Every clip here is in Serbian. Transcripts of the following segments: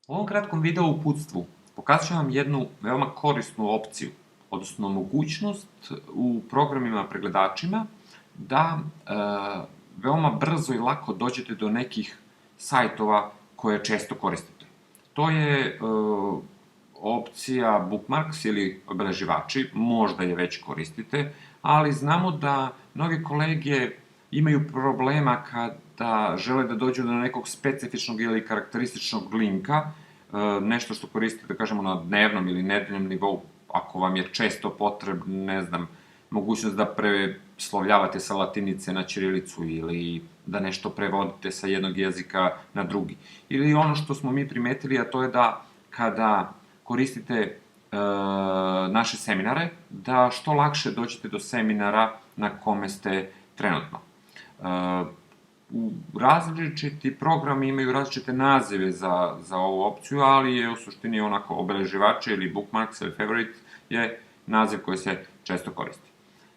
U ovom kratkom video uputstvu pokazat ću vam jednu veoma korisnu opciju, odnosno mogućnost u programima pregledačima da veoma brzo i lako dođete do nekih sajtova koje često koristite. To je opcija bookmarks ili obeleživači, možda je već koristite, ali znamo da mnogi kolege imaju problema kada žele da dođu do nekog specifičnog ili karakterističnog linka, nešto što koristite, da kažemo, na dnevnom ili nedeljnom nivou, ako vam je često potrebno, ne znam, mogućnost da preslovljavate sa latinice na ćirilicu ili da nešto prevodite sa jednog jezika na drugi. Ili ono što smo mi primetili, a to je da kada koristite naše seminare, da što lakše dođete do seminara na kome ste trenutno. Različiti programi imaju različite nazive za ovu opciju, ali je u suštini onako obeleživače ili bookmarks ili favorite je naziv koji se često koristi.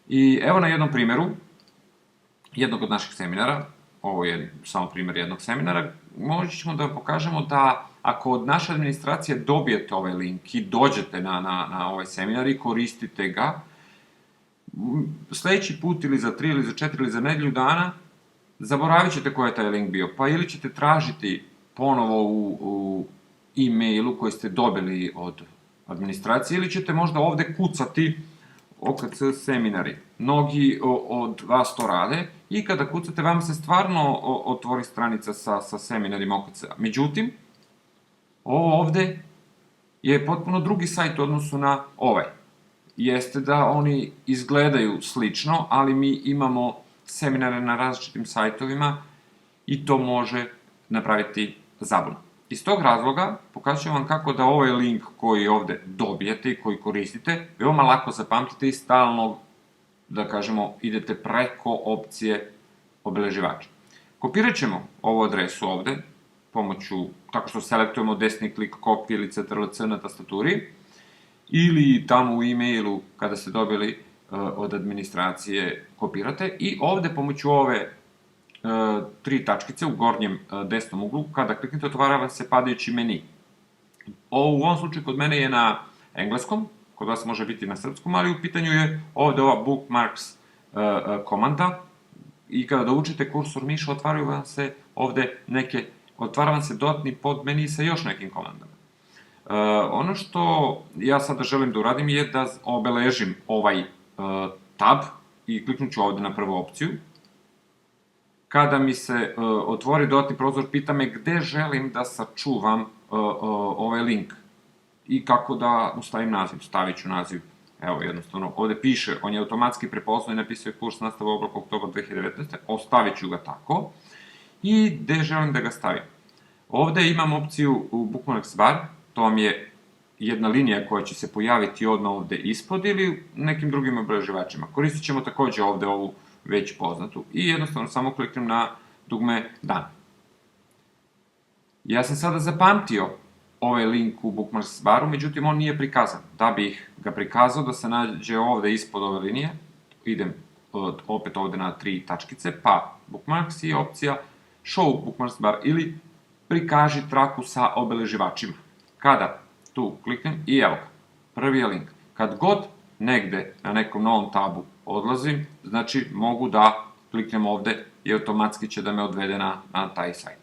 I evo na jednom primeru jednog od naših seminara, ovo je samo primer jednog seminara, možda ćemo da pokažemo da ako od naše administracije dobijete ovaj link i dođete na ovaj seminar i koristite ga, sledeći put ili za 3 ili za 4 ili za nedelju dana, zaboravit ćete ko je taj link bio, pa ili ćete tražiti ponovo u e-mailu koji ste dobili od administracije, ili ćete možda ovde kucati OKC seminari. Mnogi od vas to rade i kada kucate, vam se stvarno otvori stranica sa seminarima OKC-a. Međutim, ovo ovde je potpuno drugi sajt u odnosu na ovaj. Jeste da oni izgledaju slično, ali mi imamo seminare na različitim sajtovima i to može napraviti zabunu. Iz tog razloga pokazat ću vam kako da ovaj link koji ovde dobijete i koji koristite veoma lako zapamtite i stalno, da kažemo, idete preko opcije obeleživača. Kopirat ćemo ovu adresu ovde tako što selektujemo desni klik kopije ili CTRL-C na tastaturi ili tamo u e-mailu kada ste dobili od administracije kopirate i ovde pomoću ove 3 tačkice u gornjem desnom uglu, kada kliknete otvara vam se padajući meni. U ovom slučaju kod mene je na engleskom, kod vas može biti na srpskom, ali u pitanju je ovde ova bookmarks komanda i kada dovučete kursor miša otvaraju vam se ovde otvara vam se dodatni podmeni sa još nekim komandama. Ono što ja sada želim da uradim je da obeležim ovaj tab i kliknut ću ovde na prvu opciju. Kada mi se otvori dodatni prozor, pita me gde želim da sačuvam ovaj link i kako da mu stavim naziv. Stavit ću naziv, evo jednostavno, ovde piše, on je automatski prepoznao i napisao je kurs nastava oblaka oktobar 2019. Ostavit ću ga tako i gde želim da ga stavim. Ovde imam opciju u bookmarks bar, to vam je jedna linija koja će se pojaviti odmah ovde ispod ili nekim drugim obeleživačima. Koristit ćemo takođe ovde ovu već poznatu i jednostavno samo kliknem na dugme dan. Ja sam sada zapamtio ovaj link u bookmarks baru, međutim on nije prikazan. Da bih ga prikazao, da se nađe ovde ispod ove linije, idem opet ovde na 3 tačkice, pa bookmarks i opcija show bookmarks bar ili prikaži traku sa obeleživačima. Kada tu kliknem i evo ga, prvi je link. Kad god negde na nekom novom tabu odlazim, znači mogu da kliknem ovde i automatski će da me odvede na taj sajt.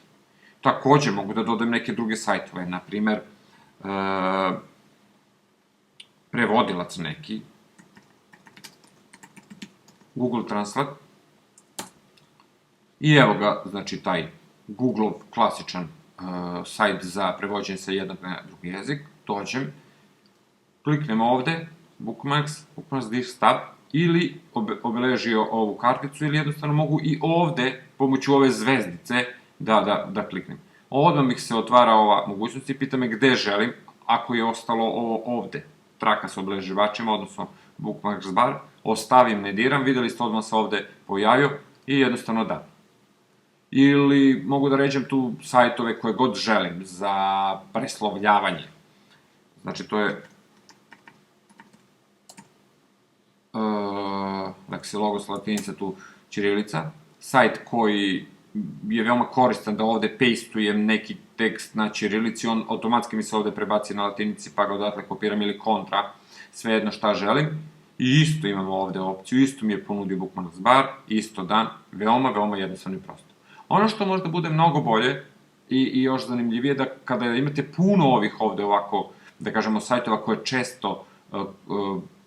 Takođe mogu da dodajem neke druge sajtove, na primer prevodilac neki, Google Translate, i evo ga, znači taj Google-ov klasičan sajt za prevođenje sa jednog na drugi jezik, dođem, kliknem ovde, bookmarks disk tab, ili obeležio ovu karticu, ili jednostavno mogu i ovde, pomoću ove zvezdice, da kliknem. Odmah mi se otvara ova mogućnost i pita me gde želim, ako je ostalo ovo ovde, traka sa obeleživačima, odnosno bookmarks bar, ostavim, ne diram, videli ste odmah se ovde pojavio i jednostavno da. Ili mogu da ređem tu sajtove koje god želim za preslovljavanje. Znači to je Lexilogos latinica, tu ćirilica, sajt koji je veoma koristan da ovde pastujem neki tekst na ćirilici, on automatski mi se ovde prebaci na latinici, pa ga odatle kopiram ili kontra, svejedno šta želim. I isto imamo ovde opciju, isto mi je ponudio Bookmarks bar, isto dan, veoma, veoma jednostavno i prosto. Ono što možda bude mnogo bolje i još zanimljivije da kada imate puno ovih ovde ovako, da kažemo, sajtova koje često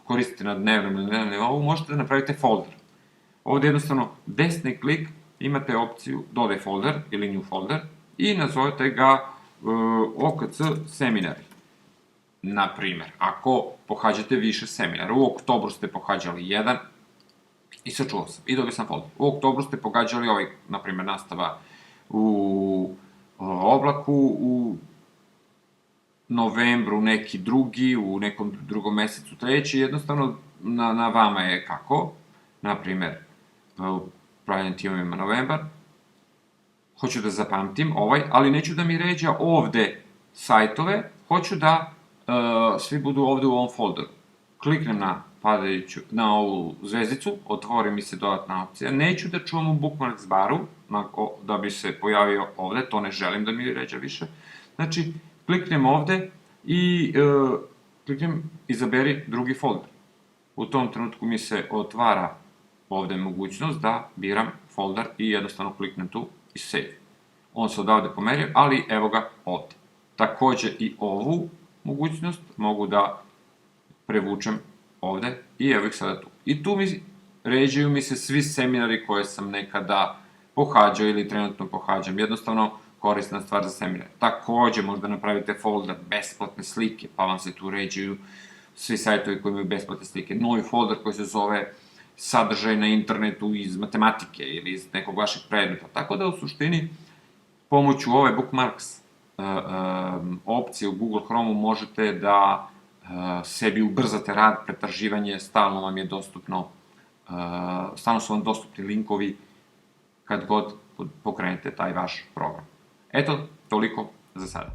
koristite na dnevnom ili nedeljnom nivou, možete da napravite folder. Ovde jednostavno desni klik, imate opciju dodaj folder ili new folder i nazovete ga OKC seminari. Naprimer, ako pohađate više seminara, u oktobru ste pohađali jedan i sačuvao sam i dobio sam folder. U oktobru ste pohađali ovaj, naprimer, nastava u oblaku, u novembru neki drugi, u nekom drugom mesecu treći, jednostavno na vama je kako, naprimer, upravljanje timovima novembar, hoću da zapamtim ali neću da mi ređa ovde sajtove, hoću da svi budu ovde u ovom folderu. Kliknem na ovu zvezdicu, otvori mi se dodatna opcija, neću da čuvam u Bookmarks baru, da bi se pojavio ovde, to ne želim da mi ređa više. Znači, kliknem ovde i kliknem izaberi drugi folder. U tom trenutku mi se otvara ovde mogućnost da biram folder i jednostavno kliknem tu i save. On se odavde pomerio, ali evo ga ovde. Takođe i ovu mogućnost mogu da prevučem ovde i evo ih sada tu. I tu ređaju mi se svi seminari koje sam nekada pohađao ili trenutno pohađam. Jednostavno korisna stvar za seminare. Takođe možda napravite folder besplatne slike, pa vam se tu ređaju svi sajtovi koji imaju besplatne slike. Novi folder koji se zove sadržaj na internetu iz matematike ili iz nekog vašeg predmeta. Tako da u suštini pomoću ove Bookmarks opcije u Google Chrome-u možete da sebi ubrzate rad, pretraživanje, stalno vam je dostupno, stalno su vam dostupni linkovi kad god pokrenete taj vaš program. Eto, toliko za sada.